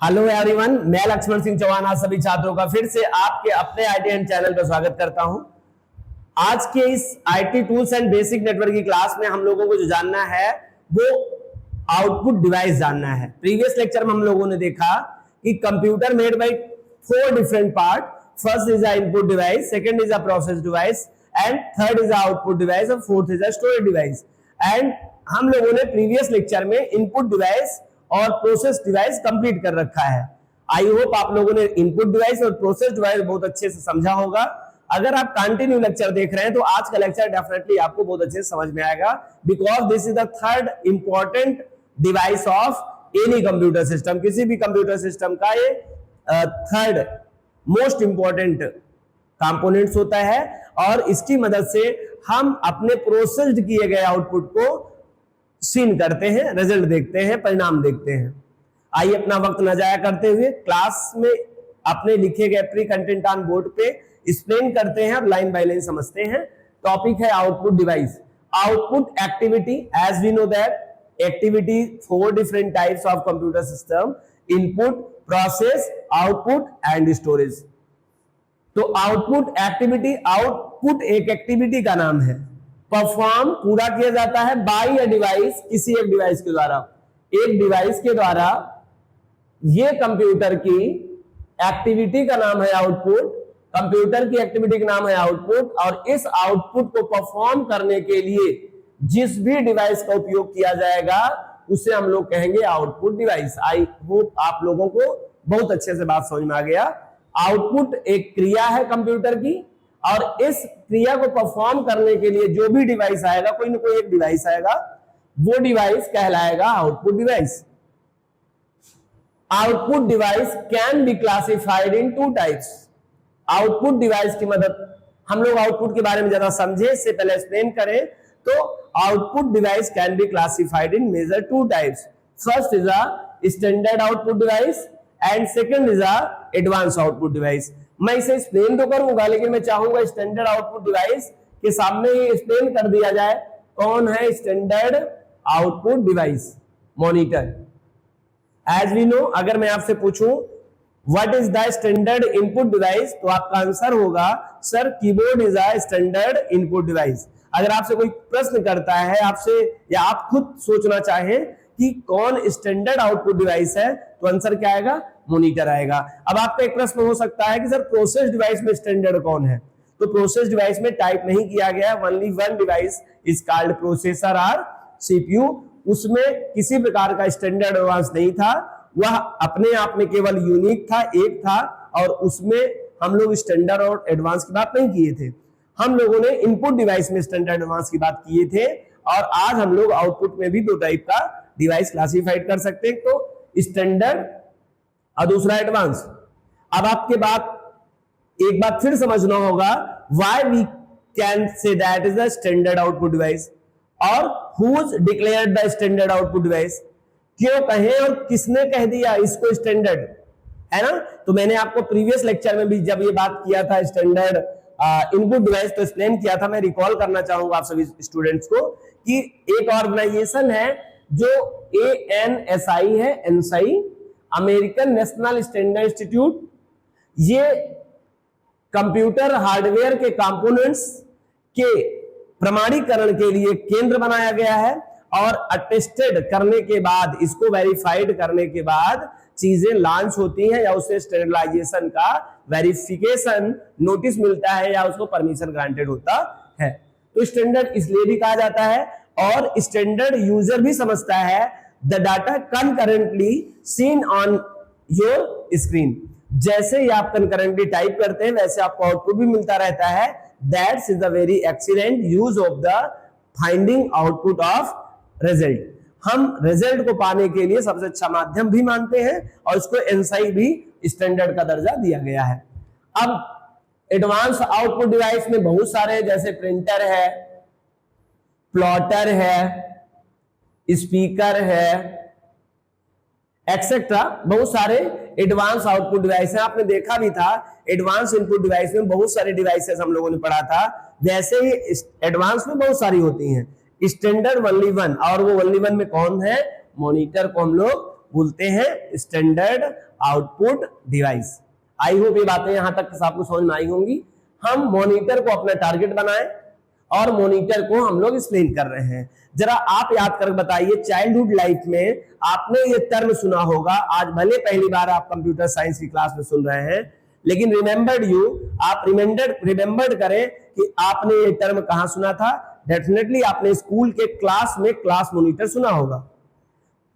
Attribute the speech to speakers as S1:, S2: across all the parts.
S1: Hello everyone, मैं लक्ष्मण सिंह चौहान आज सभी छात्रों का फिर से आपके अपने आईटी चैनल पर स्वागत करता हूं। आज के इस IT tools and basic network की क्लास में हम लोगों को जो जानना है वो आउटपुट डिवाइस जानना है। प्रीवियस लेक्चर में हम लोगों ने देखा कि computer made by 4 different part. First is a input device, second is a process device and third is a output device और fourth is a storage device. And हम लोगों ने प्रीवियस लेक्चर में इनपुट डिवाइस और process device complete कर रखा है। I hope आप लोगों ने इनपुट डिवाइस और प्रोसेस डिवाइस बहुत अच्छे से समझा होगा। अगर आप कंटिन्यू लेक्चर देख रहे हैं तो आज का लेक्चर डेफिनेटली आपको बहुत अच्छे से समझ में आएगा, because this is the third important device of any computer system. किसी भी कंप्यूटर सिस्टम का ये थर्ड मोस्ट इंपॉर्टेंट कंपोनेंट्स होता है और इसकी मदद से हम अपने प्रोसेस्ड किए गए आउटपुट को सीन करते हैं, रिजल्ट देखते हैं, परिणाम देखते हैं। आइए अपना वक्त न जाया करते हुए क्लास में अपने लिखे गए प्री कंटेंट ऑन बोर्ड पे एक्सप्लेन करते हैं और लाइन बाय लाइन समझते हैं। टॉपिक है output device. Output activity, as we know that activity 4 different types of computer system: input, process, output and storage. तो आउटपुट एक्टिविटी, आउटपुट एक activity का नाम है, परफॉर्म पूरा किया जाता है बाय अ डिवाइस, किसी एक डिवाइस के द्वारा। एक डिवाइस के द्वारा ये कंप्यूटर की एक्टिविटी का नाम है आउटपुट। कंप्यूटर की एक्टिविटी का नाम है आउटपुट और इस आउटपुट को परफॉर्म करने के लिए जिस भी डिवाइस का उपयोग किया जाएगा उसे हम लोग कहेंगे आउटपुट डिवाइस। आई होप आप लोगों को बहुत अच्छे से बात समझ में आ गया। आउटपुट एक क्रिया है कंप्यूटर की और इस क्रिया को परफॉर्म करने के लिए जो भी डिवाइस आएगा, कोई ना कोई एक डिवाइस आएगा, वो डिवाइस कहलाएगा output device. Output device can be classified in 2 types. Output device की मदद हम लोग आउटपुट के बारे में ज्यादा समझे इससे पहले एक्सप्लेन करें तो output device can be classified in major 2 types. First is a standard output device and second is a advance output device. मैं इसे एक्सप्लेन तो करूंगा लेकिन मैं चाहूंगा स्टैंडर्ड आउटपुट डिवाइस के सामने ही एक्सप्लेन कर दिया जाए। कौन है standard output device? Monitor. As we know, अगर मैं आपसे पूछूं what is the standard input device तो आपका आंसर होगा sir keyboard is a standard input device. अगर आपसे कोई प्रश्न करता है आपसे या आप खुद सोचना चाहें कि कौन स्टैंडर्ड आउटपुट डिवाइस है तो आंसर क्या आएगा? मॉनिटर आएगा। अब आपका एक प्रश्न हो सकता है कि सर प्रोसेस डिवाइस में स्टैंडर्ड कौन है? तो प्रोसेस डिवाइस में टाइप नहीं किया गया, only one device is called processor और सीपीयू। उसमें किसी प्रकार का स्टैंडर्ड एडवांस नहीं था, वह अपने आप में केवल यूनिक था, एक था और उसमें हम लोग स्टैंडर्ड और एडवांस की बात नहीं किए थे। हम लोगों ने इनपुट डिवाइस में स्टैंडर्ड एडवांस की बात किए थे और आज हम लोग आउटपुट में भी 2 टाइप का डिवाइस क्लासिफाइड कर सकते हैं, तो स्टैंडर्ड और दूसरा एडवांस। अब आपके बात एक बात फिर समझना होगा, why we can say that is the standard output device और who's declared the standard output device. क्यों कहें और किसने कह दिया इसको स्टैंडर्ड, है ना? तो मैंने आपको प्रीवियस लेक्चर में भी जब ये बात किया था स्टैंडर्ड इनपुट डिवाइस तो एक्सप्लेन किया था। मैं रिकॉल करना चाहूंगा आप सभी स्टूडेंट्स को कि एक ऑर्गेनाइजेशन है जो ANSI है, एनसाई, अमेरिकन नेशनल स्टैंडर्ड इंस्टीट्यूट। ये कंप्यूटर हार्डवेयर के कंपोनेंट्स के प्रमाणीकरण के लिए केंद्र बनाया गया है और अटेस्टेड करने के बाद, इसको वेरीफाइड करने के बाद चीजें लॉन्च होती हैं या उसे स्टैंडर्डाइजेशन का वेरिफिकेशन नोटिस मिलता है या उसको परमिशन ग्रांटेड होता है। तो स्टैंडर्ड इसलिए भी कहा जाता है और स्टैंडर्ड यूजर भी समझता है the data concurrently seen on your screen. जैसे ही आप कंकरेंटली टाइप करते हैं वैसे आपको आउटपुट भी मिलता रहता है। That's is the very excellent use of the finding output of result. हम रिजल्ट को पाने के लिए सबसे अच्छा माध्यम भी मानते हैं और इसको एनसाई भी स्टैंडर्ड का दर्जा दिया गया है। अब एडवांस आउटपुट डिवाइस में बहुत सारे, जैसे प्रिंटर है, प्लॉटर है, स्पीकर है, एक्सेट्रा, बहुत सारे एडवांस आउटपुट डिवाइस हैं। आपने देखा भी था एडवांस इनपुट डिवाइस में बहुत सारे डिवाइसेस हम लोगों ने पढ़ा था, वैसे ही एडवांस में बहुत सारी होती हैं। स्टैंडर्ड ओनली वन, और वो ओनली वन में कौन है? मॉनिटर को हम लोग बोलते हैं standard output device. I hope ये बातें यहां तक आपको समझ में आई होंगी। हम मॉनिटर को अपना टारगेट बनाएं और मॉनिटर को हम लोग एक्सप्लेन कर रहे हैं। जरा आप याद कर बताइए, चाइल्डहुड लाइफ में आपने ये टर्म सुना होगा, आज भले पहली बार आप कंप्यूटर साइंस की क्लास में सुन रहे हैं, लेकिन आप रिमेंबर्ड करें कि आपने ये टर्म कहां सुना था। डेफिनेटली आपने स्कूल के क्लास में क्लास मॉनिटर सुना होगा।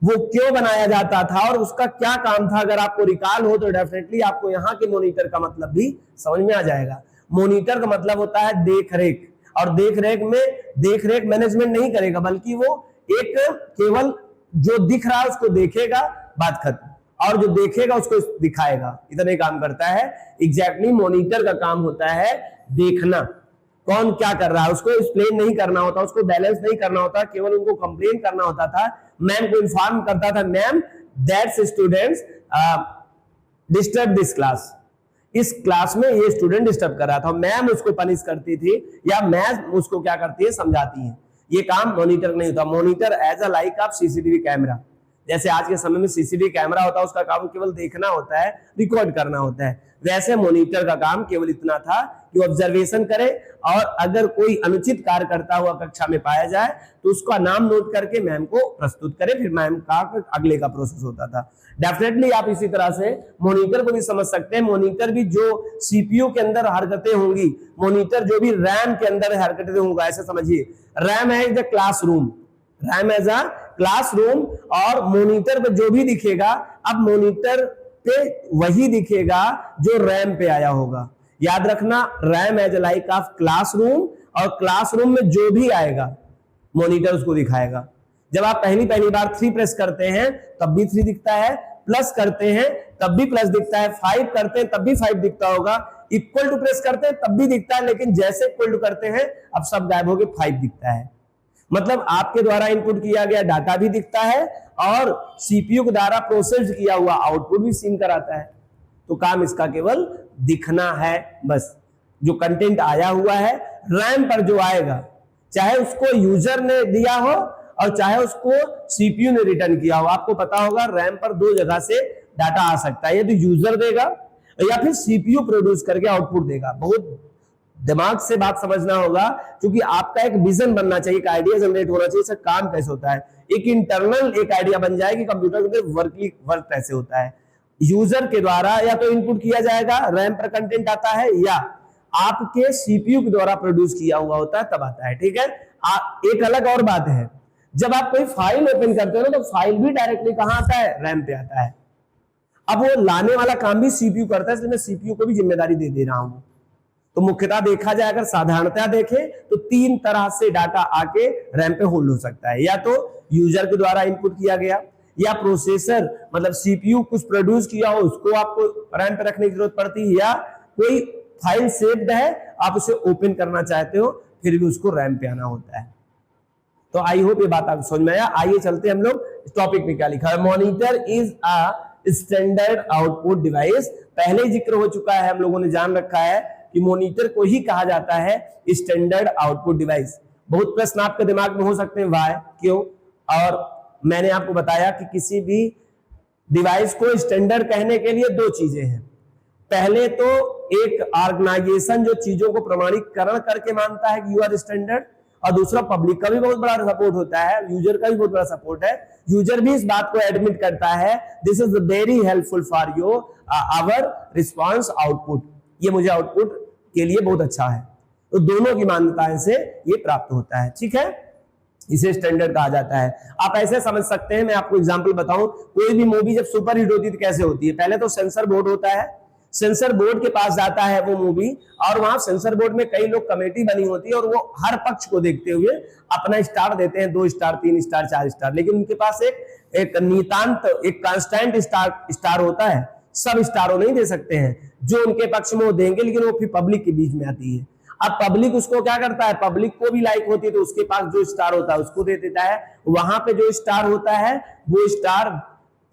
S1: वो क्यों बनाया जाता था और उसका क्या काम था, अगर आपको रिकॉल हो तो डेफिनेटली आपको यहाँ के मॉनिटर का मतलब भी समझ में आ जाएगा। मॉनिटर का मतलब होता है देख रेख, और देख रेख मैनेजमेंट नहीं करेगा, बल्कि वो एक केवल जो दिख रहा है उसको देखेगा, बात खत्म, और जो देखेगा उसको दिखाएगा, इतने काम करता है। एग्जैक्टली मॉनिटर का काम होता है देखना, कौन क्या कर रहा है, उसको एक्सप्लेन नहीं करना होता, उसको बैलेंस नहीं करना होता, केवल उनको कंप्लेन करना होता था। मैम को इन्फॉर्म करता था, ma'am that's students disturb this class, इस क्लास में ये स्टूडेंट डिस्टर्ब कर रहा था, मैम उसको पनिश करती थी या मैम उसको क्या करती है, समझाती है। ये काम मॉनिटर नहीं होता। Monitor as a like of CCTV camera, जैसे आज के समय में सीसीटीवी कैमरा होता है, उसका काम केवल देखना होता है, रिकॉर्ड करना होता है, वैसे मॉनिटर का काम केवल इतना था कि ऑब्जर्वेशन करे, और अगर कोई अनुचित कार्य करता हुआ कक्षा में पाया जाए तो उसका नाम नोट करके मैम को प्रस्तुत करे, फिर मैम का अगले का प्रोसेस होता था। डेफिनेटली आप इसी तरह से मॉनिटर को भी समझ सकते हैं। मॉनिटर भी जो सीपीयू के अंदर हरकतें होंगी, मॉनिटर जो भी रैम के अंदर हरकतें होंगे, ऐसे समझिए रैम है the classroom, RAM as a classroom, और मॉनिटर पे जो भी दिखेगा, अब मॉनिटर पे वही दिखेगा जो रैम पे आया होगा। याद रखना, RAM as like of classroom, और क्लासरूम में जो भी आएगा मॉनिटर उसको दिखाएगा। जब आप पहली बार 3 प्रेस करते हैं तब भी 3 दिखता है, प्लस करते हैं तब भी प्लस दिखता है, 5 करते हैं तब भी 5 दिखता होगा, इक्वल टू प्रेस करते हैं तब भी दिखता है, लेकिन जैसे इक्वल टू करते हैं अब सब गायब हो गए, 5 दिखता है। मतलब आपके द्वारा इनपुट किया गया डाटा भी दिखता है और सीपीयू के द्वारा प्रोसेस किया हुआ आउटपुट भी सीन कराता है। तो काम इसका केवल दिखना है बस। जो कंटेंट आया हुआ है रैम पर जो आएगा, चाहे उसको यूजर ने दिया हो और चाहे उसको सीपीयू ने रिटर्न किया हो। आपको पता होगा रैम पर 2 जगह से डाटा आ सकता है, या तो यूजर देगा या फिर सीपीयू प्रोड्यूस करके आउटपुट देगा। बहुत दिमाग से बात समझना होगा, क्योंकि आपका एक विजन बनना चाहिए, एक आइडिया जनरेट होना चाहिए, इसका काम कैसे होता है, एक इंटरनल एक आइडिया बन जाए कि कंप्यूटर के अंदर वर्क कैसे होता है। यूजर के द्वारा या तो इनपुट किया जाएगा, रैम पर कंटेंट आता है, या आपके सीपीयू के द्वारा प्रोड्यूस किया हुआ होता है तब आता है। ठीक है। एक अलग और बात है, जब आप कोई फाइल ओपन करते हो ना, तो फाइल भी डायरेक्टली कहां आता है, रैम पे आता है। अब वो लाने वाला काम भी सीपीयू करता है, इसलिए मैं सीपीयू को भी जिम्मेदारी दे दे रहा हूं। तो मुख्यतः देखा जाए, अगर साधारणतः देखें तो 3 तरह से डाटा आके रैम पे होल्ड हो सकता है, या तो यूजर के द्वारा इनपुट किया गया, या प्रोसेसर मतलब सीपीयू कुछ प्रोड्यूस किया हो उसको आपको रैम पे रखने की जरूरत पड़ती है, या कोई फाइल सेव्ड है आप उसे ओपन करना चाहते हो फिर भी उसको रैम पे आना होता है। तो आई होप ये बात आपको समझ में आया। आइए चलते हम लोग टॉपिक पे क्या लिखा है। Monitor is a standard output device. पहले जिक्र हो चुका है, हम लोगों ने जान रखा है कि मॉनिटर को ही कहा जाता है स्टैंडर्ड आउटपुट डिवाइस। बहुत प्रश्न आपके दिमाग में हो सकते हैं, वाई, क्यों, और मैंने आपको बताया कि किसी भी डिवाइस को स्टैंडर्ड कहने के लिए 2 चीजें हैं। पहले तो एक ऑर्गेनाइजेशन जो चीजों को प्रमाणीकरण करके मानता है कि यू आर स्टैंडर्ड, और दूसरा पब्लिक का भी बहुत बड़ा सपोर्ट होता है, यूजर का भी बहुत बड़ा सपोर्ट है। यूजर भी इस बात को एडमिट करता है, this is very helpful for you our response output, ये मुझे आउटपुट के लिए बहुत अच्छा है। तो दोनों की मान्यता से ये प्राप्त होता है। ठीक है, इसे स्टैंडर्ड कहा जाता है। आप ऐसे समझ सकते हैं, मैं आपको एग्जांपल बताऊं, कोई भी मूवी जब सुपर हिट होती है तो कैसे होती है, पहले तो सेंसर बोर्ड होता है, सेंसर बोर्ड के पास जाता है वो मूवी, और वहां सेंसर बोर्ड में कई लोग कमेटी बनी होती है और वो हर पक्ष को देखते हुए अपना स्टार देते हैं, 2 स्टार 3 स्टार 4 स्टार, लेकिन उनके पास एक नितांत एक कांस्टेंट स्टार होता है। सब स्टारों नहीं दे सकते हैं, जो उनके पक्ष में वो देंगे, लेकिन वो फिर पब्लिक के बीच में आती है। अब पब्लिक उसको क्या करता है, पब्लिक को भी लाइक होती है तो उसके पास जो स्टार होता है उसको दे देता है। वहां पे जो स्टार होता है वो स्टार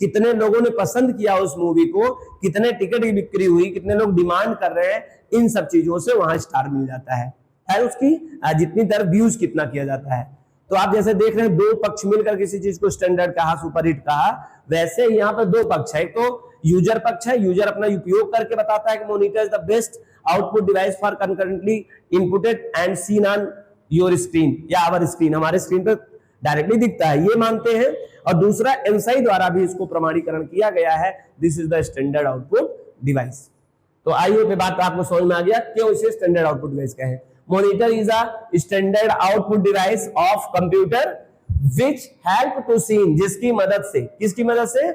S1: कितने लोगों ने पसंद किया उस मूवी को, कितने टिकट की बिक्री हुई, कितने लोग डिमांड कर रहे हैं, इन सब चीजों से वहां स्टार मिल जाता है उसकी जितनी तरफ व्यूज कितना किया जाता है। तो आप जैसे देख रहे हैं दो पक्ष मिलकर किसी चीज को स्टैंडर्ड कहा, सुपर हिट कहा, वैसे यहाँ पर दो पक्ष है। तो यूजर पक्ष है, यूजर अपना उपयोग करके बताता है कि monitor is the best output device for concurrently inputted and seen on your screen या आवर स्क्रीन, हमारे स्क्रीन पर डायरेक्टली दिखता है, ये मानते हैं। और दूसरा एमसाई द्वारा भी इसको प्रमाणीकरण किया गया है, this is the standard output device. तो आई होप ये बात आपको समझ में आ गया क्यों इसे स्टैंडर्ड आउटपुट डिवाइस कहे। Monitor is a standard output device of computer which help to seen, जिसकी मदद से, किसकी मदद से,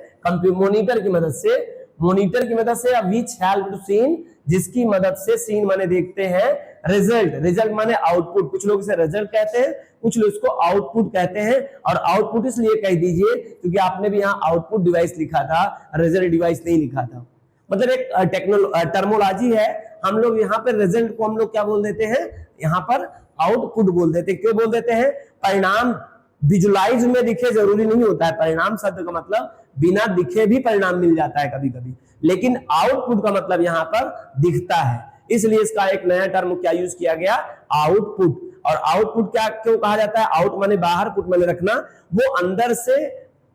S1: मॉनिटर की मदद से, मॉनिटर की मदद से, विच हेल्प टू सीन, जिसकी मदद से सीन माने देखते हैं, रिजल्ट, रिजल्ट माने आउटपुट, कुछ लोग इसे रिजल्ट कहते हैं, कुछ लोग इसको आउटपुट कहते हैं। और आउटपुट इसलिए कह दीजिए क्योंकि आपने भी यहाँ आउटपुट डिवाइस लिखा था, रिजल्ट डिवाइस नहीं लिखा था। मतलब एक टर्मोलॉजी है, हम लोग यहाँ पे रिजल्ट को हम लोग क्या बोल देते हैं, यहाँ पर आउटपुट बोल देते हैं। क्यों बोल देते हैं, परिणाम विजुलाइज में दिखे जरूरी नहीं होता है, परिणाम शब्द का मतलब बिना दिखे भी परिणाम मिल जाता है कभी कभी, लेकिन आउटपुट का मतलब यहाँ पर दिखता है, इसलिए इसका एक नया टर्म क्या यूज किया गया, आउटपुट। और आउटपुट क्या क्यों कहा जाता है, आउट माने बाहर, पुट माने रखना, वो अंदर से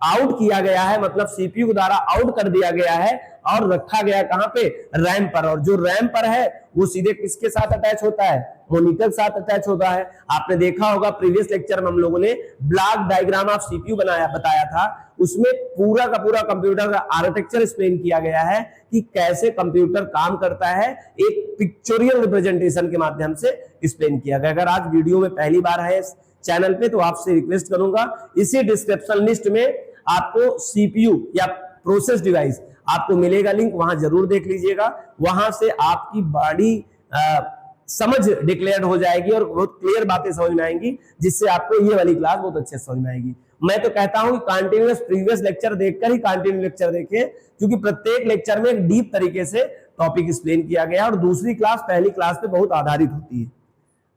S1: आउट किया गया है, मतलब सीपीयू द्वारा आउट कर दिया गया है और रखा गया कहां पे, रैम पर। और जो रैम पर है वो सीधे किसके साथ अटैच होता है, मॉनिटर के साथ अटैच होता है। आपने देखा होगा प्रीवियस लेक्चर में हम लोगों ने ब्लॉक डायग्राम ऑफ सीपीयू बताया था, उसमें पूरा का पूरा कंप्यूटर का आर्किटेक्चर एक्सप्लेन किया गया है कि कैसे कंप्यूटर काम करता है, एक पिक्चोरियल रिप्रेजेंटेशन के माध्यम से एक्सप्लेन किया गया। अगर आज वीडियो में पहली बार है चैनल पे तो आपसे रिक्वेस्ट करूंगा इसी डिस्क्रिप्शन लिस्ट में आपको सीपीयू या प्रोसेस डिवाइस आपको मिलेगा लिंक, वहां जरूर देख लीजिएगा, वहां से आपकी बड़ी समझ डिक्लेयर हो जाएगी और बहुत क्लियर बातें समझ में आएंगी, जिससे आपको ये वाली क्लास बहुत अच्छे समझ में आएगी। मैं तो कहता हूं कंटिन्यूअस प्रीवियस लेक्चर देखकर ही कंटिन्यू लेक्चर देखें, क्योंकि प्रत्येक लेक्चर में एक डीप तरीके से टॉपिक एक्सप्लेन किया गया और दूसरी क्लास पहली क्लास पे बहुत आधारित होती है।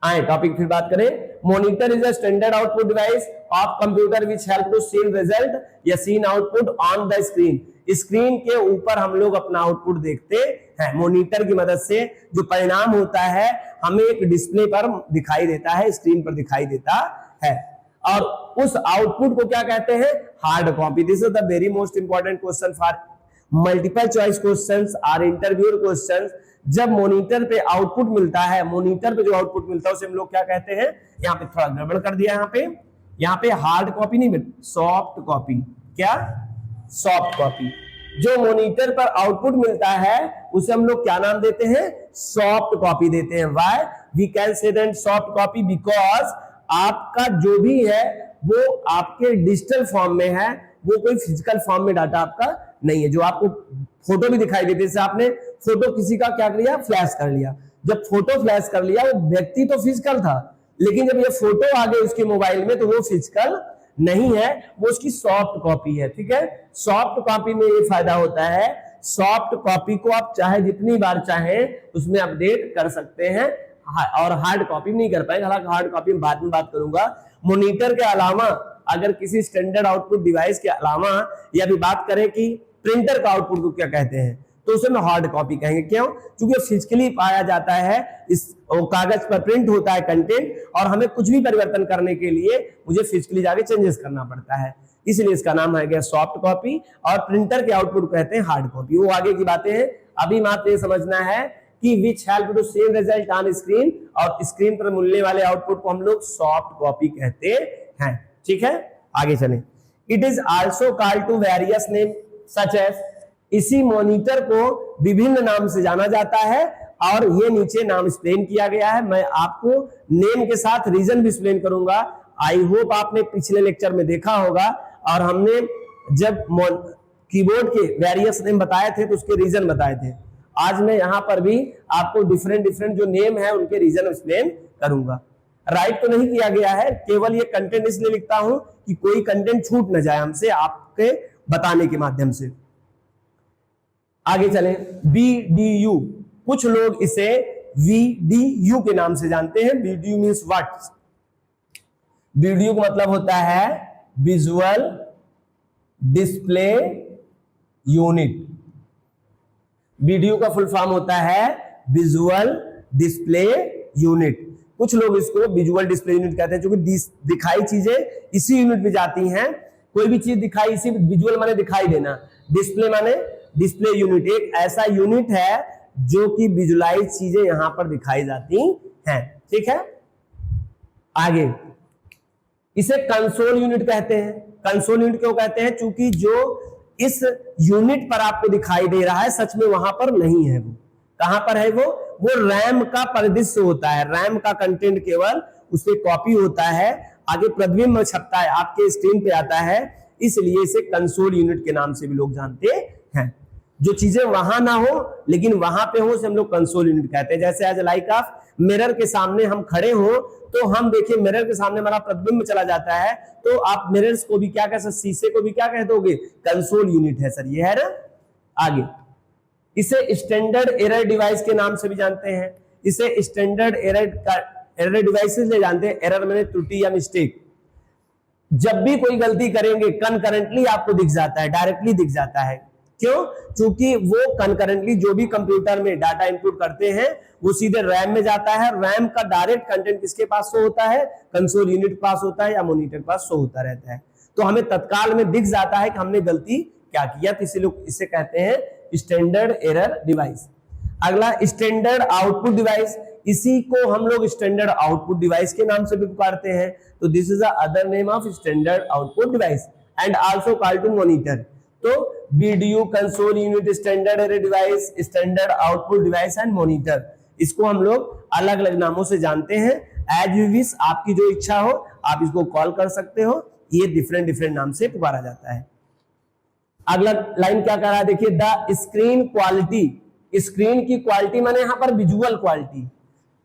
S1: आए टॉपिक फिर बात करें, monitor is a standard output device of computer which help to seen result या seen output on the screen. Screen के ऊपर हम लोग अपना आउटपुट देखते हैं, मॉनिटर की मदद से जो परिणाम होता है हमें एक डिस्प्ले पर दिखाई देता है, स्क्रीन पर दिखाई देता है। और उस आउटपुट को क्या कहते हैं, hard copy. This is the very most important question for multiple choice questions और इंटरव्यू क्वेश्चंस। जब मॉनिटर पे आउटपुट मिलता है, मॉनिटर पे जो आउटपुट मिलता है उसे हम लोग क्या कहते हैं, यहाँ पे थोड़ा गड़बड़ कर दिया, यहाँ पे हार्ड कॉपी नहीं, सॉफ्ट कॉपी। क्या, सॉफ्ट कॉपी। जो मॉनिटर पर आउटपुट मिलता है उसे हम लोग क्या नाम देते हैं, सॉफ्ट कॉपी देते हैं। Why we can say that soft copy, because आपका जो भी है वो आपके डिजिटल फॉर्म में है, वो कोई फिजिकल फॉर्म में डाटा आपका नहीं है। जो आपको फोटो भी दिखाई देती है, जैसे आपने फोटो किसी का क्या किया, फ्लैश कर लिया। जब फोटो फ्लैश कर लिया वो व्यक्ति तो फिजिकल था, लेकिन जब ये फोटो आ गई उसके मोबाइल में तो वो फिजिकल नहीं है, वो उसकी सॉफ्ट कॉपी है। ठीक है, सॉफ्ट कॉपी में ये फायदा होता है, सॉफ्ट कॉपी को आप चाहे जितनी बार चाहें उसमें अपडेट कर सकते हैं और हार्ड कॉपी नहीं कर पाएंगे। हालांकि हार्ड कॉपी में बाद में बात करूंगा। मॉनिटर के अलावा अगर किसी स्टैंडर्ड आउटपुट डिवाइस के अलावा या भी बात करें कि प्रिंटर का आउटपुट को क्या कहते हैं, तो उसे हम हार्ड कॉपी कहेंगे। क्यों, क्योंकि फिजिकली पाया जाता है, इस कागज पर प्रिंट होता है कंटेंट, और हमें कुछ भी परिवर्तन करने के लिए मुझे फिजिकली जाके चेंजेस करना पड़ता है, इसलिए इसका नाम है गया सॉफ्ट कॉपी। और प्रिंटर के आउटपुट को कहते हैं हार्ड कॉपी। वो आगे की बातें हैं, अभी मात्र ये समझना है कि which help to seen result on screen, और स्क्रीन पर मिलने वाले आउटपुट को हम लोग सॉफ्ट कॉपी कहते हैं। ठीक है, आगे चलें। It is also called to various name such as, इसी मॉनिटर को विभिन्न नाम से जाना जाता है और ये नीचे नाम एक्सप्लेन किया गया है। मैं आपको नेम के साथ रीजन भी एक्सप्लेन करूंगा। आई होप आपने पिछले लेक्चर में देखा होगा, और हमने जब कीबोर्ड के वेरियस नेम बताए थे तो उसके रीजन बताए थे। आज मैं यहां पर भी आपको डिफरेंट जो नेम है उनके रीजन एक्सप्लेन करूंगा। राइट तो नहीं किया गया है, केवल ये कंटेंट इसलिए लिखता हूं कि कोई कंटेंट छूट न जाए हमसे, आपके बताने के माध्यम से। आगे चलें, BDU, कुछ लोग इसे VDU के नाम से जानते हैं। VDU मींस व्हाट, VDU का मतलब होता है विजुअल डिस्प्ले यूनिट। VDU का फुल फॉर्म होता है विजुअल डिस्प्ले यूनिट। कुछ लोग इसको विजुअल डिस्प्ले यूनिट कहते हैं, क्योंकि दिखाई चीजें इसी यूनिट में जाती हैं। कोई भी चीज दिखाई, इसी विजुअल माने दिखाई देना, डिस्प्ले माने डिस्प्ले यूनिट, एक ऐसा यूनिट है जो कि विजुअलाइज चीजें यहां पर दिखाई जाती हैं। ठीक है, आगे इसे कंसोल यूनिट कहते हैं। कंसोल यूनिट क्यों कहते हैं? क्योंकि जो इस यूनिट पर आपको दिखाई दे रहा है सच में वहां पर नहीं है। वो कहां पर है? वो रैम का परिदृश्य होता है, रैम का कंटेंट केवल उससे कॉपी होता है, आगे प्रतिबिंब छपता है, आपके स्क्रीन पे आता है, इसलिए इसे कंसोल यूनिट के नाम से भी लोग जानते हैं। जो चीजें वहां ना हो लेकिन वहां पे हो, से हम लोग कंसोल यूनिट कहते हैं। जैसे एज लाइक ऑफ मिरर के सामने हम खड़े हो तो हम देखिए मिरर के सामने हमारा प्रतिबिंब चला जाता है, तो आप मिरर्स को भी क्या कह सकते, शीशे को भी क्या कह दोगे? कंसोल यूनिट है सर, ये है ना। आगे इसे स्टैंडर्ड एरर डिवाइस के नाम से भी जानते हैं। इसे स्टैंडर्ड एरर डिवाइसेस ले जानते हैं। एरर मैंने त्रुटि या मिस्टेक। जब भी कोई गलती करेंगे कनकरेंटली आपको दिख जाता है, डायरेक्टली दिख जाता है। क्यों? क्योंकि वो कनकरेंटली जो भी कंप्यूटर में डाटा इनपुट करते हैं वो सीधे रैम में जाता है। रैम का डायरेक्ट कंटेंट किसके पास शो होता है? कंसोल यूनिट पास होता है या मॉनिटर के पास शो होता रहता है। तो हमें तत्काल में दिख जाता है कि हमने गलती क्या किया, तो इसीलिए इसे कहते हैं स्टैंडर्ड एरर डिवाइस। अगला स्टैंडर्ड आउटपुट डिवाइस, इसी को हम लोग स्टैंडर्ड आउटपुट डिवाइस के नाम से भी पुकारते हैं। तो this is the other name of standard output device and also called to monitor. तो video console unit, standard error device, standard output device and monitor, इसको हम लोग अलग अलग नामों से जानते हैं। एज यू विश, आपकी जो इच्छा हो आप इसको कॉल कर सकते हो, ये डिफरेंट डिफरेंट नाम से पुकारा जाता है। अगला लाइन क्या कर रहा है देखिए, द स्क्रीन क्वालिटी। स्क्रीन की क्वालिटी माने यहां पर विजुअल क्वालिटी,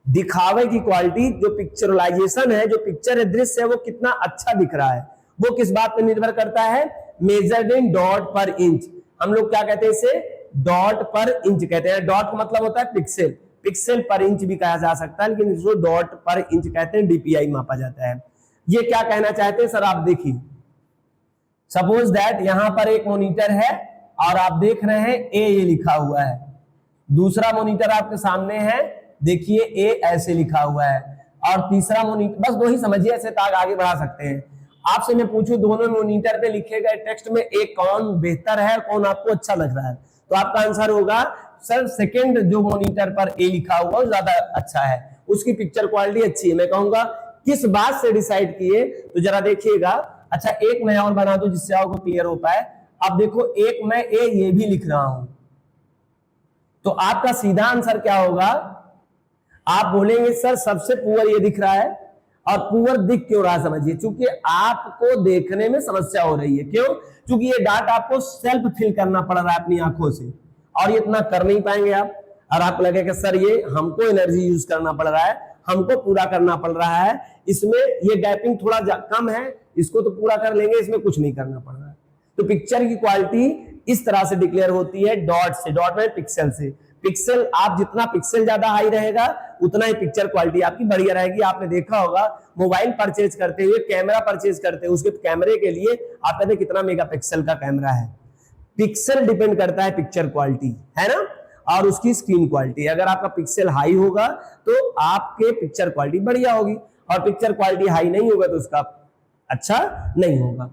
S1: दिखावे की क्वालिटी, जो पिक्चरलाइजेशन है, जो पिक्चर दृश्य है वो कितना अच्छा दिख रहा है, वो किस बात पर निर्भर करता है? Measured in dot per inch. हम लोग क्या कहते हैं इसे? डॉट पर इंच कहते हैं। डॉट का मतलब होता है पिक्सल, पिक्सल पर इंच भी कहा जा सकता है, लेकिन इसको डॉट पर इंच कहते हैं, डीपीआई मापा जाता है। ये क्या कहना चाहते हैं सर? आप देखिए, सपोज दैट यहां पर एक मॉनिटर है और आप देख रहे हैं ए ये लिखा हुआ है, दूसरा मॉनिटर आपके सामने है, देखिए ए ऐसे लिखा हुआ है, और तीसरा मॉनिटर, बस वही समझिए, ऐसे ताक आगे बढ़ा सकते हैं। आपसे मैं पूछूं दोनों मॉनिटर पे लिखे गए टेक्स्ट में एक कौन बेहतर है, कौन आपको अच्छा लग रहा है, तो आपका आंसर होगा सर सेकंड, जो मॉनिटर पर ए लिखा हुआ ज्यादा अच्छा है, उसकी पिक्चर क्वालिटी अच्छी है। मैं कहूंगा किस बात से डिसाइड किए, तो जरा देखिएगा। अच्छा एक मैं और बना दूं जिससे आपको क्लियर हो पाए। अब देखो एक मैं ए ये भी लिख रहा हूं, तो आपका सीधा आंसर क्या होगा? आप बोलेंगे सर सबसे पुअर ये दिख रहा है, और पुअर दिख क्यों रहा समझिए, क्योंकि आपको देखने में समस्या हो रही है। क्यों? क्योंकि ये डाटा आपको सेल्फ फिल करना पड़ रहा है अपनी आंखों से, और ये इतना कर नहीं पाएंगे आप, और आप लगेगा सर ये हमको एनर्जी यूज करना पड़ रहा है, हमको पूरा करना पड़ रहा है, इसमें ये गैपिंग थोड़ा कम है, इसको तो पूरा कर लेंगे, इसमें कुछ नहीं करना पड़ रहा है। तो पिक्चर की क्वालिटी इस तरह से डिक्लेयर होती है डॉट से, डॉट में पिक्सल से। पिक्सल, आप जितना पिक्सल ज्यादा हाई रहेगा उतना ही पिक्चर क्वालिटी आपकी बढ़िया रहेगी। आपने देखा होगा मोबाइल परचेज करते हुए, कैमरा परचेज करते हुए, उसके कैमरे के लिए आप कहते हैं कितना मेगापिक्सल का कैमरा है। पिक्सल डिपेंड करता है पिक्चर क्वालिटी, है ना, और उसकी स्क्रीन क्वालिटी। अगर आपका पिक्सल हाई होगा तो आपके पिक्चर क्वालिटी बढ़िया होगी, और पिक्चर क्वालिटी हाई नहीं होगा तो उसका अच्छा नहीं होगा,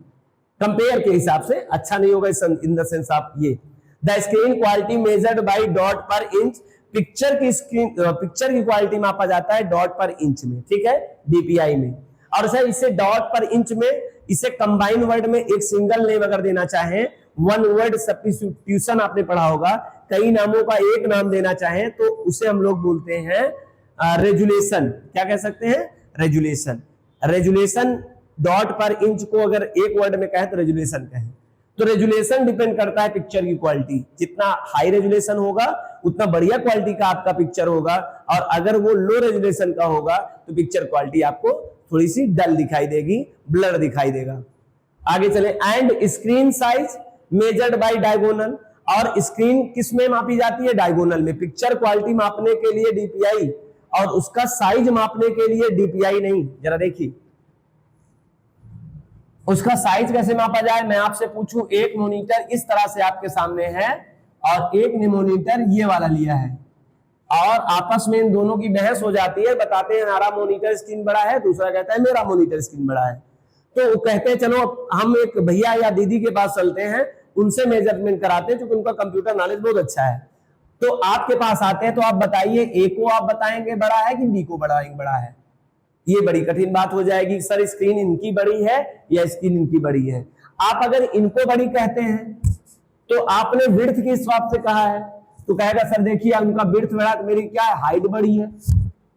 S1: कंपेयर के हिसाब से अच्छा नहीं होगा। इन द सेंस आप ये the screen quality measured by dot per inch, picture की क्वालिटी मापा जाता है डॉट पर इंच में, ठीक है, डीपीआई में। और सर इसे डॉट पर इंच में, इसे कंबाइन वर्ड में एक सिंगल नेम अगर देना चाहें, वन वर्ड सब्स्टिट्यूशन आपने पढ़ा होगा, कई नामों का एक नाम देना चाहें तो उसे हम लोग बोलते हैं रेजुलेशन। क्या कह सकते हैं? Resolution. Resolution dot per inch को अगर एक वर्ड में कहें तो रेजुलेशन कहें। तो रेजुलेशन डिपेंड करता है पिक्चर की क्वालिटी, जितना हाई रेजुलेशन होगा उतना बढ़िया क्वालिटी का आपका पिक्चर होगा, और अगर वो लो रेजुलेशन का होगा तो पिक्चर क्वालिटी आपको थोड़ी सी डल दिखाई देगी, ब्लर दिखाई देगा। आगे चले, and screen size measured by diagonal, और स्क्रीन किस में मापी जाती है? डायगोनल में। पिक्चर क्वालिटी मापने के लिए डीपीआई, और उसका साइज मापने के लिए डीपीआई नहीं। जरा देखिए उसका साइज कैसे मापा जाए। मैं आपसे पूछूं, एक मॉनिटर इस तरह से आपके सामने है और एक ने मॉनिटर ये वाला लिया है, और आपस में इन दोनों की बहस हो जाती है, बताते हैं हमारा मॉनिटर स्क्रीन बड़ा है, दूसरा कहता है मेरा मॉनिटर स्क्रीन बड़ा है। तो वो कहते हैं चलो हम एक भैया या दीदी के पास चलते हैं, उनसे मेजरमेंट कराते हैं क्योंकि उनका कंप्यूटर नॉलेज बहुत अच्छा है। तो आपके पास आते हैं, तो आप बताइए ए को आप बताएंगे बड़ा है कि बी को बड़ा है। ये बड़ी कठिन बात हो जाएगी, सर स्क्रीन इनकी बड़ी है या स्क्रीन इनकी बड़ी है। आप अगर इनको बड़ी कहते हैं तो आपने विड्थ किस हिसाब से कहा है, तो कहेगा सर देखिए उनका विड्थ बड़ा तो मेरी क्या है, हाइट बड़ी है।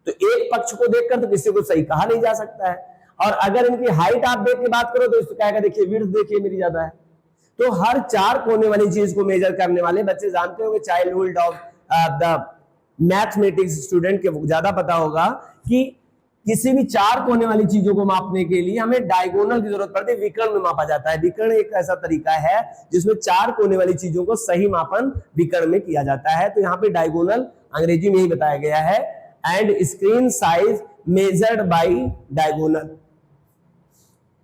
S1: तो एक पक्ष को देखकर तो किसी को सही कहा नहीं जा सकता है। और अगर इनकी हाइट आप देख के बात करो तो इसको कहेगा देखिए विड्थ देखिए मेरी ज्यादा है। तो हर चार कोने वाली चीज को मेजर करने वाले बच्चे जानते होंगे, childhood of the mathematics student के ज्यादा पता होगा कि किसी भी चार कोने वाली चीजों को मापने के लिए हमें डायगोनल की जरूरत पड़ती है। विकर्ण में मापा जाता है। विकर्ण एक ऐसा तरीका है जिसमें चार कोने वाली चीजों को सही मापन विकर्ण में किया जाता है। तो यहाँ पे डायगोनल अंग्रेजी में ही बताया गया है, and screen size measured by diagonal,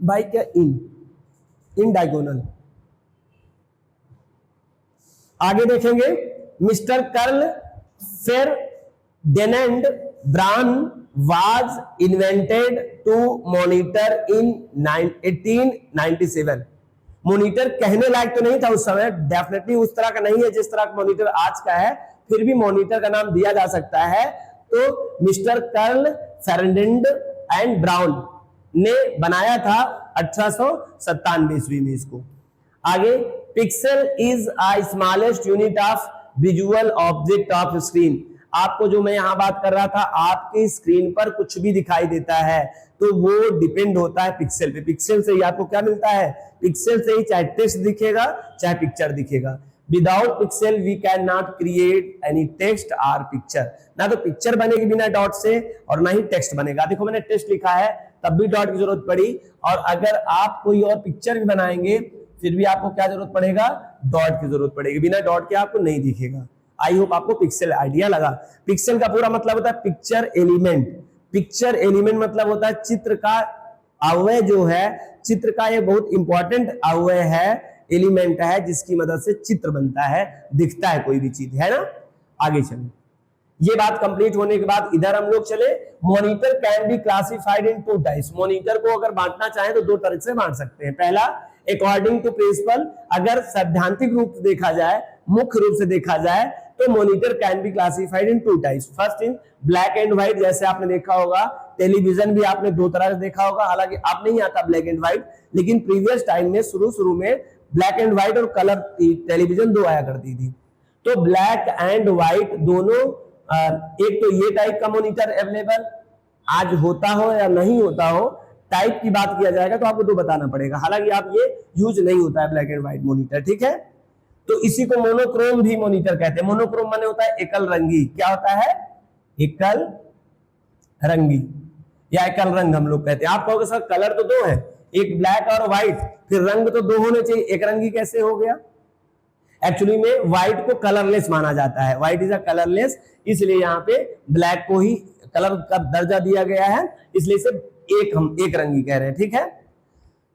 S1: by क्या, इन डायगोनल। आगे देखेंगे mister Karl Ferdinand Braun was invented to monitor in 1897। Monitor कहने लायक तो नहीं था उस समय, डेफिनेटली उस तरह का नहीं है जिस तरह का मॉनिटर आज का है, फिर भी मॉनिटर का नाम दिया जा सकता है। तो मिस्टर कर्ल फेरडेनेंड एंड ब्राउन ने बनाया था 1897 ईस्वी में इसको। आगे pixel is a smallest unit of visual object of screen. आपको जो मैं यहां बात कर रहा था, आपकी स्क्रीन पर कुछ भी दिखाई देता है तो वो डिपेंड होता है पिक्सल पे। पिक्सल से ही आपको क्या मिलता है, पिक्सल से ही चाहे टेक्स्ट दिखेगा चाहे पिक्चर दिखेगा। Without pixel we can not create any text और पिक्चर। ना तो पिक्चर बनेगी बिना डॉट से और ना ही टेक्स्ट बनेगा। देखो मैंने टेक्स्ट लिखा है तब भी डॉट की जरूरत पड़ी, और अगर आप कोई और पिक्चर भी बनाएंगे फिर भी आपको क्या जरूरत पड़ेगा, डॉट की जरूरत पड़ेगी। बिना डॉट के आपको नहीं दिखेगा। आई होप आपको पिक्सल आइडिया लगा। पिक्सल का पूरा मतलब होता है पिक्चर एलिमेंट। पिक्चर एलिमेंट मतलब होता है चित्र का अवयव जो है, चित्र का ये बहुत इंपॉर्टेंट अवयव है, एलिमेंट है जिसकी मदद से चित्र बनता है, दिखता है कोई भी चीज, है ना। आगे चलो, ये बात कंप्लीट होने के बाद इधर हम लोग चले। Monitor can be classified in two types. Monitor को अगर बांटना चाहे तो दो तरह से बांट सकते हैं। पहला अकॉर्डिंग टू प्रिंसिपल, अगर सैद्धांतिक रूप से देखा जाए, मुख्य रूप से देखा जाए तो monitor can be classified in two types. First in black and white, जैसे आपने देखा होगा टेलीविजन भी आपने दो तरह से देखा होगा, हालांकि अब नहीं आता ब्लैक एंड व्हाइट, लेकिन प्रीवियस टाइम में शुरू में ब्लैक एंड व्हाइट और कलर टेलीविजन दो आया करती थी। तो ब्लैक एंड व्हाइट दोनों, एक तो ये टाइप का मॉनिटर अवेलेबल आज होता हो या नहीं होता हो, टाइप की बात किया जाएगा तो आपको तो बताना पड़ेगा, हालांकि आप ये यूज नहीं होता है ब्लैक एंड व्हाइट मॉनिटर, ठीक है। तो इसी को मोनोक्रोम भी मॉनिटर कहते हैं। मोनोक्रोम माने होता है एकल रंगी। क्या होता है, एकल रंगी या एकल रंग हम लोग कहते हैं। आप कहोगे सर कलर तो दो है, एक ब्लैक और व्हाइट, फिर रंग तो दो होने चाहिए, एक रंगी कैसे हो गया। एक्चुअली में व्हाइट को कलरलेस माना जाता है, व्हाइट इज अ कलरलेस, इसलिए यहाँ पे ब्लैक को ही कलर का दर्जा दिया गया है, इसलिए सिर्फ हम एक रंगी कह रहे हैं, ठीक है।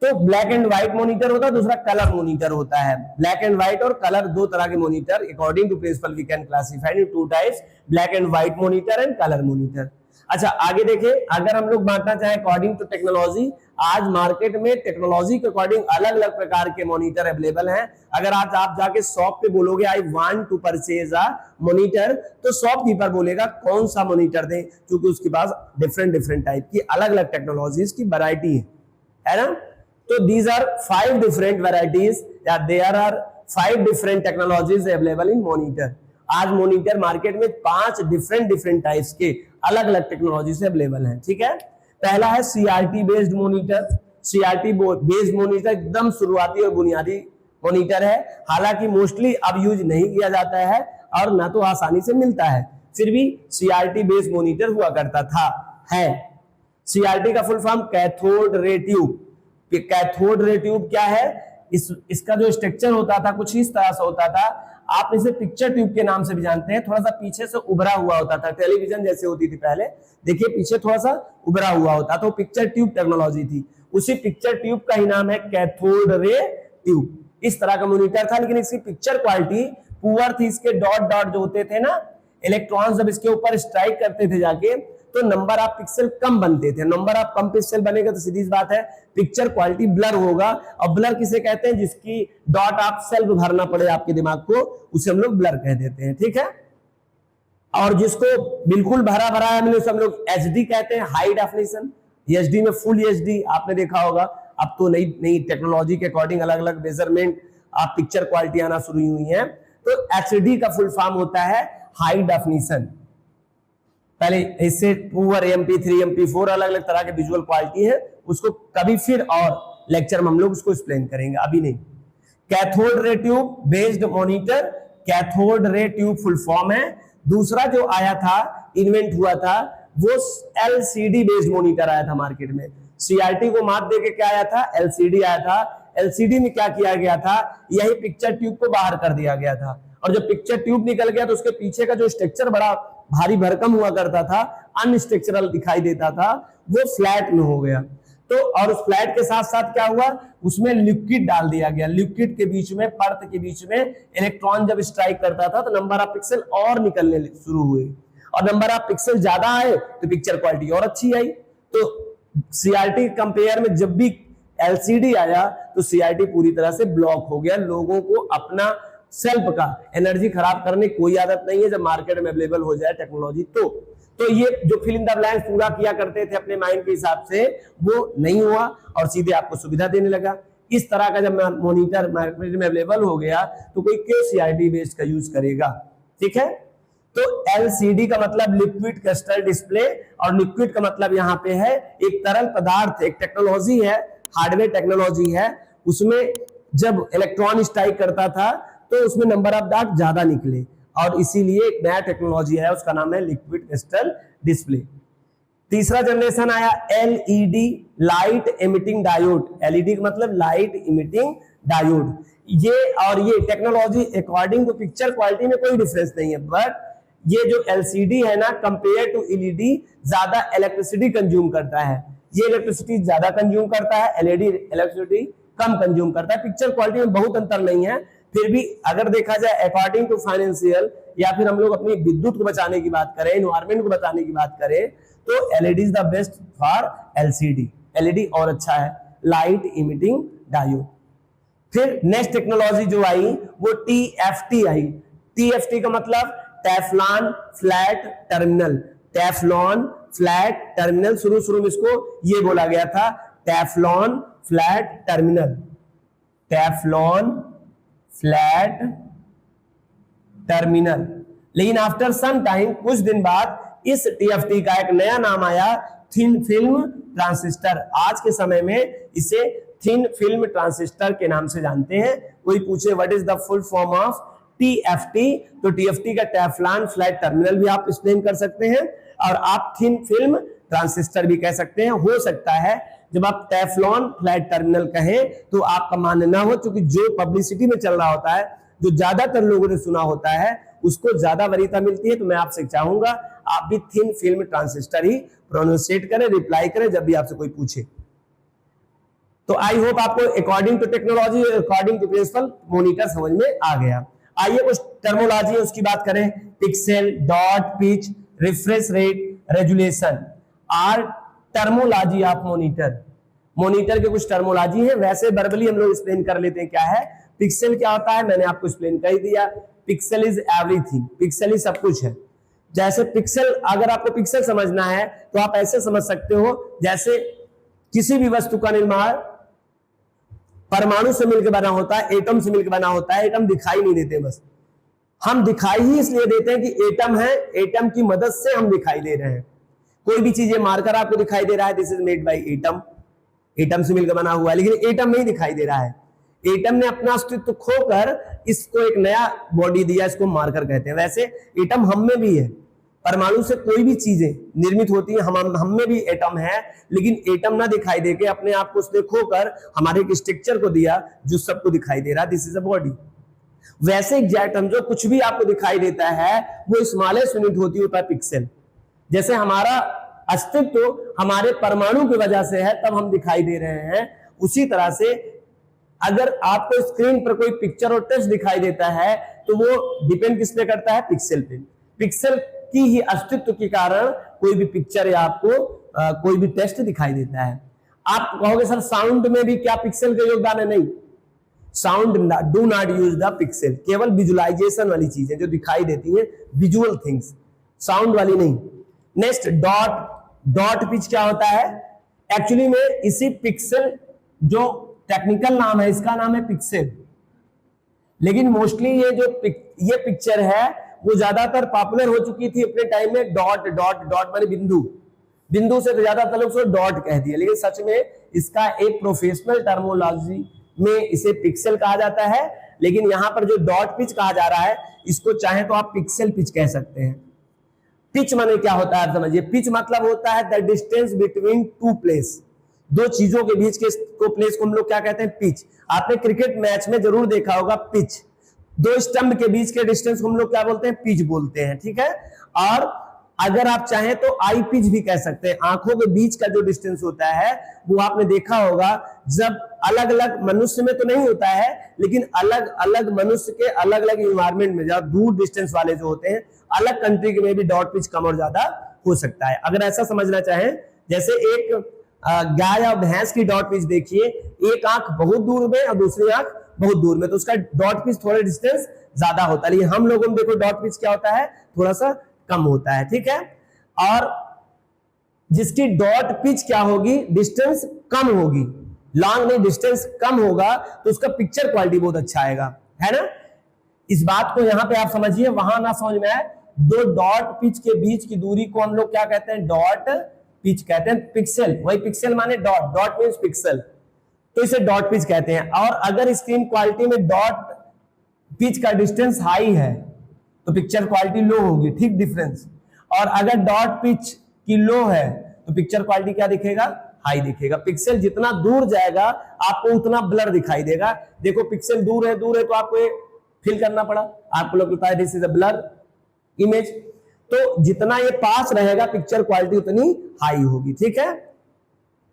S1: तो ब्लैक एंड व्हाइट मॉनिटर होता है, दूसरा कलर मॉनिटर होता है। ब्लैक एंड व्हाइट और कलर दो तरह के monitor, according to principle we can classify in two types, black and white monitor and colour monitor. अच्छा आगे देखें, अगर हम लोग बांटना चाहें अकॉर्डिंग टू टेक्नोलॉजी, आज मार्केट में टेक्नोलॉजी के अकॉर्डिंग अलग अलग प्रकार के मॉनिटर अवेलेबल हैं। अगर आज आप जाके शॉप पे बोलोगे I want to purchase a monitor, तो शॉपकीपर बोलेगा कौन सा मॉनिटर दें, क्योंकि उसके पास डिफरेंट टाइप की अलग अलग टेक्नोलॉजीज की वैरायटी है ना। तो these are 5 different varieties, या there are 5 different technologies available in monitor। आज मॉनिटर मार्केट में 5 डिफरेंट टाइप्स के अलग अलग टेक्नोलॉजी से अवेलेबल हैं, ठीक है। पहला है CRT based monitor. CRT based monitor एकदम शुरुआती और बुनियादी मॉनिटर है, हालांकि मोस्टली अब यूज नहीं किया जाता है और ना तो आसानी से मिलता है, फिर भी सीआरटी बेस्ड मॉनिटर हुआ करता था, है। सीआरटी का full form cathode ray tube. Cathode ray tube क्या है, इसका जो स्ट्रक्चर होता था कुछ इस तरह से होता था। आप इसे पिक्चर ट्यूब के नाम से भी जानते हैं, थोड़ा सा पीछे से उभरा हुआ होता था, टेलीविजन जैसे होती थी पहले, देखिए पीछे थोड़ा सा उभरा हुआ होता, तो पिक्चर ट्यूब टेक्नोलॉजी थी। उसी पिक्चर ट्यूब का ही नाम है कैथोड रे ट्यूब। इस तरह का मॉनिटर था, लेकिन इसकी पिक्चर क्वालिटी पुअर थी, इसके डॉट जो होते थे ना, इलेक्ट्रॉन्स जब इसके ऊपर स्ट्राइक करते थे जाके तो नंबर ऑफ पिक्सल कम बनते थे। नंबर ऑफ कम पिक्सल बनेगा तो सीधी सी बात है पिक्चर क्वालिटी ब्लर होगा। और ब्लर किसे कहते हैं? जिसकी डॉट ऑफ सेल्फ भरना पड़े आपके दिमाग को, उसे हम लोग ब्लर कह देते हैं, ठीक है। और जिसको बिल्कुल भरा भरा है हम लोग एचडी कहते हैं, हाई डेफिनेशन। एचडी में फुल एचडी आपने देखा होगा। अब तो नई नई टेक्नोलॉजी के अकॉर्डिंग अलग अलग मेजरमेंट आप पिक्चर क्वालिटी आना शुरू हुई है। तो एचडी का फुल फॉर्म होता है हाई डेफिनेशन। पहले इससे 2 MP 3 MP 4 अलग अलग तरह के विजुअल क्वालिटी है, उसको कभी फिर और लेक्चर में हम लोग उसको एक्सप्लेन करेंगे, अभी नहीं। Cathode ray tube based monitor, cathode ray tube full form है। दूसरा जो आया था, इन्वेंट हुआ था, वो एलसीडी बेस्ड मॉनिटर आया था मार्केट में। सीआरटी को मात देके क्या आया था? एलसीडी आया था। एलसीडी में क्या किया गया था? यही पिक्चर ट्यूब को बाहर कर दिया गया था। और जब पिक्चर ट्यूब निकल गया तो उसके पीछे का जो स्ट्रक्चर बड़ा भारी भरकम हुआ करता था, अनस्ट्रक्चरल दिखाई देता था, वो फ्लैट में हो गया। तो और उस फ्लैट के साथ साथ क्या हुआ? उसमें लिक्विड डाल दिया गया। लिक्विड के बीच में, परत के बीच में इलेक्ट्रॉन जब स्ट्राइक करता था तो नंबर ऑफ पिक्सल और निकलने शुरू हुए, और नंबर ऑफ पिक्सल ज्यादा आए तो पिक्चर क्वालिटी और अच्छी आई। तो सीआरटी कंपेयर में जब भी एलसीडी आया तो सीआरटी पूरी तरह से ब्लॉक हो गया। लोगों को अपना सेल्फ का एनर्जी खराब करने की कोई आदत नहीं है। जब मार्केट में अवेलेबल हो जाए टेक्नोलॉजी तो ये जो फिल इन द ब्लैंक्स पूरा किया करते थे अपने माइंड के हिसाब से, वो नहीं हुआ और सीधे आपको सुविधा देने लगा। इस तरह का जब मॉनिटर मार्केट में अवेलेबल हो गया तो कोई क्यों सीआरटी बेस्ड का यूज करेगा, ठीक है। तो एलसीडी का मतलब लिक्विड क्रिस्टल डिस्प्ले, और लिक्विड का मतलब यहाँ पे है एक तरल पदार्थ, एक टेक्नोलॉजी है, हार्डवेयर टेक्नोलॉजी है। उसमें जब इलेक्ट्रॉन स्ट्राइक करता था तो उसमें नंबर ऑफ डॉट ज्यादा निकले, और इसीलिए एक नया टेक्नोलॉजी है, उसका नाम है लिक्विड क्रिस्टल डिस्प्ले। तीसरा जनरेशन आया LED, light emitting diode. LED का मतलब लाइट इमिटिंग डायोड। ये technology according to picture quality में कोई डिफरेंस नहीं है, बट ये जो एलसीडी है ना, कंपेयर टू एलईडी ज्यादा इलेक्ट्रिसिटी कंज्यूम करता है। ये इलेक्ट्रिसिटी ज्यादा कंज्यूम करता है, एलईडी इलेक्ट्रिसिटी कम कंज्यूम करता है। पिक्चर क्वालिटी में बहुत अंतर नहीं है, फिर भी अगर देखा जाए अकॉर्डिंग टू फाइनेंशियल, या फिर हम लोग अपनी विद्युत को बचाने की बात करें, एनवायरमेंट को बचाने की बात करें, तो LED is the best for LCD. LED और अच्छा है, लाइट इमिटिंग डायोड। फिर नेक्स्ट टेक्नोलॉजी जो आई वो टीएफटी आई। टीएफटी का मतलब Teflon flat terminal. Teflon flat terminal, शुरू में इसको ये बोला गया था, Teflon flat terminal. Teflon flat terminal. लेकिन आफ्टर सम टाइम, कुछ दिन बाद इस टीएफटी का एक नया नाम आया, थिन फिल्म ट्रांजिस्टर। आज के समय में इसे थिन फिल्म ट्रांजिस्टर के नाम से जानते हैं। कोई पूछे what is the full form of TFT, तो टीएफटी का टेफ्लॉन फ्लैट टर्मिनल भी आप एक्सप्लेन कर सकते हैं, और आप थिन फिल्म ट्रांजिस्टर भी कह सकते हैं। हो सकता है जब आप टेफ्लॉन फ्लैट टर्मिनल कहें तो आपका मानना हो, क्योंकि जो पब्लिसिटी में चल रहा होता है, जो ज्यादातर लोगों ने सुना होता है, उसको ज्यादा वरीयता मिलती है। तो मैं आपसे चाहूंगा आप भी थिन फिल्म ट्रांजिस्टर ही प्रोनाउंसिएट करें, रिप्लाई करें जब भी आपसे कोई पूछे। तो आई होप आपको according to technology, according to principle monitor समझ में आ गया। आइए कुछ टर्मोलॉजी है उसकी बात करें। Pixel, dot, pitch, refresh rate, resolution are terminology of monitor. Monitor के कुछ टर्मोलॉजी है, वैसे वर्बली हम लोग एक्सप्लेन कर लेते हैं क्या है। पिक्सल क्या होता है, मैंने आपको एक्सप्लेन कर दिया। पिक्सल इज एवरीथिंग, पिक्सल ही सब कुछ है। जैसे पिक्सल, अगर आपको पिक्सल समझना है तो आप ऐसे समझ सकते हो, जैसे किसी भी वस्तु का निर्माण परमाणु से मिलकर बना होता है, एटम से मिलकर बना होता है। एटम दिखाई नहीं देते, बस हम दिखाई ही इसलिए देते हैं कि एटम है, एटम की मदद से हम दिखाई दे रहे हैं। कोई भी चीज मारकर आपको दिखाई दे रहा है, this is made by atom, atom से मिलकर बना हुआ है, लेकिन एटम नहीं दिखाई दे रहा है। एटम ने अपना अस्तित्व खोकर इसको एक नया बॉडी दिया, इसको मार्कर कहते हैं। वैसे एटम हम में भी है, परमाणु से कोई भी चीजें निर्मित होती है, हम में भी एटम है, लेकिन एटम ना दिखाई देके अपने आप को उसने खोकर हमारे एक स्ट्रक्चर को दिया जो सबको दिखाई दे रहा है, दिस इज अ बॉडी। वैसे एग्जैक्ट हम जो कुछ भी आपको दिखाई देता है वो स्मॉलेस्ट यूनिट होता है पिक्सल। जैसे हमारा अस्तित्व हमारे परमाणु की वजह से है, तब हम दिखाई दे रहे हैं। उसी तरह से अगर आपको स्क्रीन पर कोई पिक्चर और टेक्स्ट दिखाई देता है तो वो डिपेंड किस पे करता है, पिक्सल पे। पिक्सल की ही अस्तित्व के कारण कोई भी पिक्चर या आपको कोई भी टेक्स्ट दिखाई देता है। आप कहोगे सर साउंड में भी क्या पिक्सल का योगदान है? नहीं, sound do not use the pixel, केवल विजुअलाइजेशन वाली चीजें जो दिखाई देती हैं, विजुअल थिंग्स, साउंड वाली नहीं। नेक्स्ट डॉट पिच क्या होता है? एक्चुअली में इसी पिक्सल जो टेक्निकल नाम है इसका नाम है पिक्सल, लेकिन मोस्टली ये पिक्चर है वो ज्यादातर पॉपुलर हो चुकी थी अपने टाइम में। डॉट माने बिंदु से तो ज्यादातर लोग उसको डॉट कह दिया, लेकिन सच में इसका एक प्रोफेशनल टर्मोलॉजी में इसे पिक्सल कहा जाता है। लेकिन यहां पर जो डॉट पिच कहा जा रहा है इसको चाहे तो आप पिक्सल पिच कह सकते हैं। पिच माने क्या होता है आप समझिए। पिच मतलब होता है the distance between to place, दो चीजों के बीच के प्लेस को हम लोग क्या कहते हैं? पिच। आपने क्रिकेट मैच में जरूर देखा होगा पिच, दो स्टंप के बीच के डिस्टेंस को हम लोग क्या बोलते हैं? पिच बोलते हैं, ठीक है। और अगर आप चाहें तो आई पिच भी कह सकते हैं। आंखों के बीच का जो डिस्टेंस होता है वो आपने देखा होगा, जब अलग अलग मनुष्य में तो नहीं होता है, लेकिन अलग अलग मनुष्य के अलग अलग इन्वायरमेंट में जब दूर डिस्टेंस वाले जो होते हैं, अलग कंट्री के में भी डॉट पिच कम और ज्यादा हो सकता है। अगर ऐसा समझना चाहें, जैसे एक गाय और भैंस की डॉट पिच देखिए, एक आंख बहुत दूर में और दूसरी आंख बहुत दूर में, तो उसका डॉट पिच थोड़ा डिस्टेंस ज्यादा होता है। लेकिन हम लोगों में देखो डॉट पिच क्या होता है? थोड़ा सा कम होता है, ठीक है। और जिसकी डॉट पिच क्या होगी? डिस्टेंस कम होगी, लॉन्ग नहीं, डिस्टेंस कम होगा, तो उसका पिक्चर क्वालिटी बहुत अच्छा आएगा, है ना। इस बात को यहां पे आप समझिए, वहां ना समझ में आए। दो डॉट पिच के बीच की दूरी को हम लोग क्या कहते हैं? डॉट पिच कहते हैं। पिक्सल, वही पिक्सल माने डॉट मींस पिक्सल, तो इसे डॉट पिच कहते हैं। और अगर स्क्रीन क्वालिटी में डॉट पिच का डिस्टेंस हाई है तो पिक्चर क्वालिटी लो होगी, ठीक डिफरेंस। और अगर डॉट पिच की लो है तो पिक्चर क्वालिटी क्या दिखेगा? हाई दिखेगा। पिक्सल जितना दूर जाएगा आपको उतना ब्लर दिखाई देगा। देखो पिक्सल दूर है तो आपको ये फील करना पड़ा, आपको लगता है this is a blur image. तो जितना ये पास रहेगा पिक्चर क्वालिटी उतनी हाई होगी, ठीक है।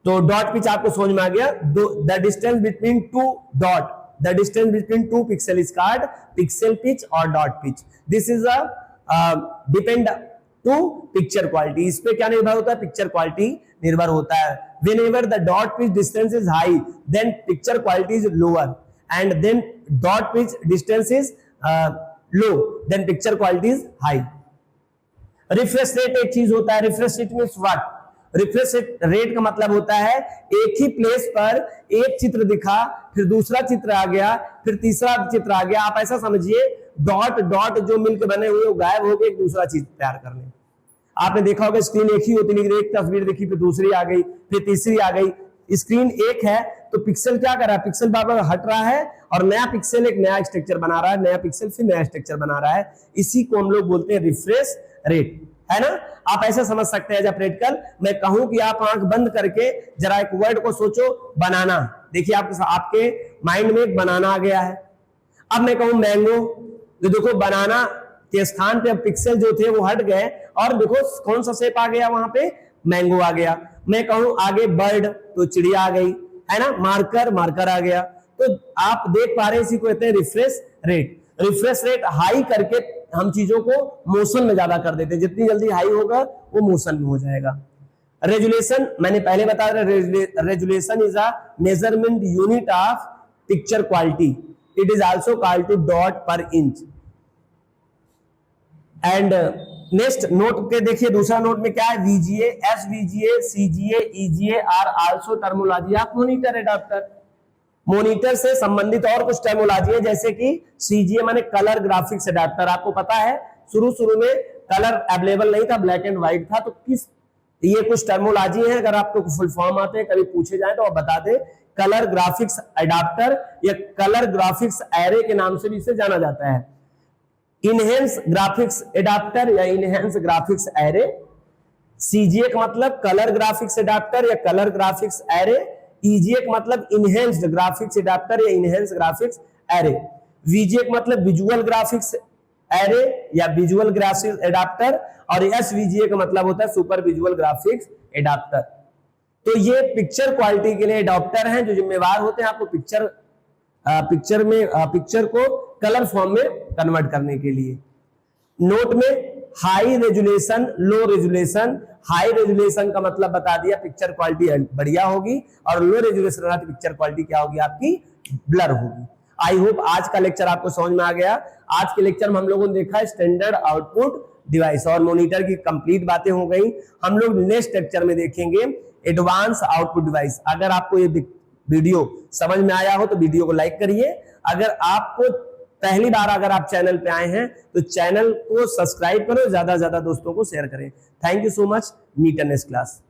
S1: तो डॉट पिच आपको समझ में आ गया। The distance between two dot, the distance between two pixel is called pixel pitch और dot pitch. This is a depend to picture quality. इस पे क्या निर्भर होता है? पिक्चर क्वालिटी निर्भर होता है। Whenever the dot pitch distance is high, then picture quality is lower, and then dot pitch distance is low, then picture quality is high. Refresh rate एक चीज होता है। Refresh rate means what? Refresh rate का मतलब होता है एक ही place पर एक चित्र दिखा, फिर दूसरा चित्र आ गया, फिर तीसरा चित्र आ गया। आप ऐसा समझिए डॉट डॉट जो मिलकर बने हुए वो गायब हो गए, एक दूसरा चीज तैयार करने। आपने देखा होगा स्क्रीन एक ही होती, लेकिन एक तस्वीर देखी फिर दूसरी आ गई, फिर तीसरी आ गई। स्क्रीन एक है तो पिक्सल क्या कर रहा है? पिक्सल बार बार हट रहा है और नया पिक्सल एक नया स्ट्रक्चर बना रहा है, नया पिक्सल फिर नया स्ट्रक्चर बना रहा है। इसी को हम लोग बोलते हैं रिफ्रेश रेट, है ना। आप ऐसे समझ सकते हैं जब प्रैक्टिकल मैं कहूं कि आप आंख बंद करके जरा एक वर्ड को सोचो, बनाना। देखिए आपके माइंड में एक बनाना आ गया है। अब मैं कहूं मैंगो, तो देखो बनाना के स्थान पे पिक्सल जो थे वो हट गए और देखो कौन सा शेप आ गया? वहां पे मैंगो आ गया। मैं कहूं आगे बर्ड, तो चिड़िया आ गई, है ना। मार्कर आ गया। तो आप देख पा रहे हैं, इसी को कहते हैं refresh rate. Refresh rate high करके हम चीजों को मोशन में ज्यादा कर देते हैं। जितनी जल्दी हाई होगा वो मोशन में हो जाएगा। रेजुलेशन मैंने पहले बताया, resolution is a measurement unit of picture quality. It is also called to dot per inch. And next note के देखिए, दूसरा नोट में क्या है? VGA, SVGA, CGA, EGA are also terminology of monitor adapter. Monitor से संबंधित और कुछ टर्मोलॉजी है, जैसे कि सीजीए माने कलर ग्राफिक्स एडाप्टर। आपको पता है शुरू में कलर अवेलेबल नहीं था, ब्लैक एंड व्हाइट था। तो किस ये कुछ टर्मोलॉजी है, अगर आपको फुल फॉर्म आते हैं, कभी पूछे जाए तो आप बता दें। कलर ग्राफिक्स एडाप्टर या कलर ग्राफिक्स एरे के नाम से भी इसे जाना जाता है। इनहेंस ग्राफिक्स एडाप्टर या इनहेंस ग्राफिक्स एरे। सीजीए का मतलब कलर ग्राफिक्स एडाप्टर या कलर ग्राफिक्स एरे। ईजीए का मतलब इनहेंस्ड ग्राफिक्स एडाप्टर या इनहेंस ग्राफिक्स एरे। वीजीए का मतलब विजुअल ग्राफिक्स एरे या विजुअल ग्राफिक्स एडाप्टर। और एसवीजीए का मतलब होता है सुपर विजुअल ग्राफिक्स एडाप्टर। तो ये पिक्चर क्वालिटी के लिए एडाप्टर हैं जो जिम्मेवार होते हैं आपको पिक्चर को कलर फॉर्म में कन्वर्ट करने के लिए। नोट में हाई रेजुलेशन, लो रेजुलेशन। हाई रेजुलेशन का मतलब बता दिया, पिक्चर क्वालिटी बढ़िया होगी, और लो रेजुलेशन रहा तो पिक्चर क्वालिटी क्या होगी आपकी, ब्लर होगी। आई होप आज का लेक्चर आपको समझ में आ गया। आज के लेक्चर में हम लोगों ने देखा स्टैंडर्ड आउटपुट डिवाइस और मॉनिटर की कंप्लीट बातें हो गई। हम लोग नेक्स्ट लेक्चर में देखेंगे एडवांस आउटपुट डिवाइस। अगर आपको ये वीडियो समझ में आया हो तो वीडियो को लाइक करिए। अगर आपको पहली बार अगर आप चैनल पे आए हैं तो चैनल को सब्सक्राइब करो, ज्यादा से ज्यादा दोस्तों को शेयर करें। Thank you so much. Meet in next class.